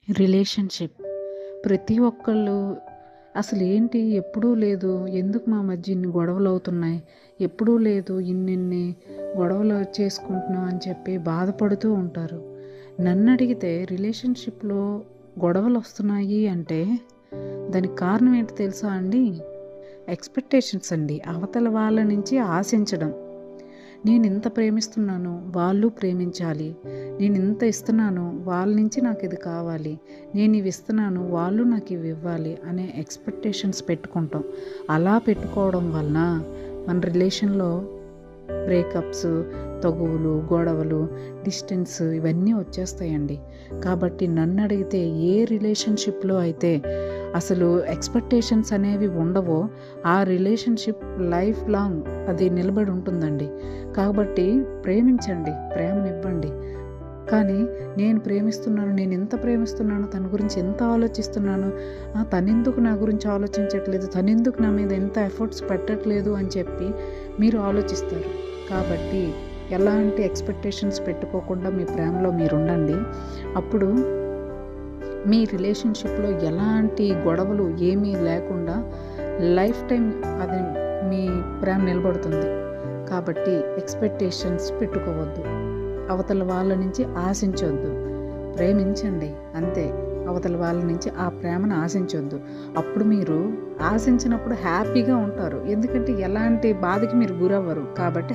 Relationship ప్రతి ఒక్కళ్ళు అసలు ఏంటి ఎప్పుడూ లేదు, ఎందుకు మా మధ్య ఇన్ని గొడవలు అవుతున్నాయి, ఎప్పుడూ లేదు ఇన్నిన్ని గొడవలు చేసుకుంటున్నాం అని చెప్పి బాధపడుతూ ఉంటారు. నన్ను అడిగితే రిలేషన్షిప్లో గొడవలు వస్తున్నాయి అంటే దానికి కారణం ఏంటి తెలుసా అండి? ఎక్స్పెక్టేషన్స్ అండి. అవతల వాళ్ళ నుంచి ఆశించడం. నేను ఇంత ప్రేమిస్తున్నాను, వాళ్ళు ప్రేమించాలి. నేను ఇంత ఇస్తున్నాను, వాళ్ళ నుంచి నాకు ఇది కావాలి. నేను ఇవి ఇస్తున్నాను, వాళ్ళు నాకు ఇవి ఇవ్వాలి అనే ఎక్స్పెక్టేషన్స్ పెట్టుకుంటాం. అలా పెట్టుకోవడం వలన మన రిలేషన్లో బ్రేకప్స్, తగువులు, గొడవలు, డిస్టెన్స్ ఇవన్నీ వచ్చేస్తాయండి. కాబట్టి నన్ను అడిగితే ఏ రిలేషన్షిప్లో అయితే అసలు ఎక్స్పెక్టేషన్స్ అనేవి ఉండవో ఆ రిలేషన్షిప్ లైఫ్ లాంగ్ అది నిలబడి ఉంటుందండి. కాబట్టి ప్రేమించండి, ప్రేమనివ్వండి. కానీ నేను ప్రేమిస్తున్నాను, నేను ఎంత ప్రేమిస్తున్నాను, తన గురించి ఎంత ఆలోచిస్తున్నాను, తనెందుకు నా గురించి ఆలోచించట్లేదు, తనెందుకు నా మీద ఎంత ఎఫర్ట్స్ పెట్టట్లేదు అని చెప్పి మీరు ఆలోచిస్తారు. కాబట్టి ఎలాంటి ఎక్స్పెక్టేషన్స్ పెట్టుకోకుండా మీ ప్రేమలో మీరు ఉండండి. అప్పుడు మీ రిలేషన్షిప్లో ఎలాంటి గొడవలు ఏమీ లేకుండా లైఫ్ టైం అది మీ ప్రేమ నిలబడుతుంది. కాబట్టి ఎక్స్పెక్టేషన్స్ పెట్టుకోవద్దు, అవతల వాళ్ళ నుంచి ఆశించొద్దు, ప్రేమించండి అంతే. అవతల వాళ్ళ నుంచి ఆ ప్రేమను ఆశించొద్దు. అప్పుడు మీరు ఆశించినప్పుడు హ్యాపీగా ఉంటారు, ఎందుకంటే ఎలాంటి బాధకి మీరు గురవ్వరు. కాబట్టి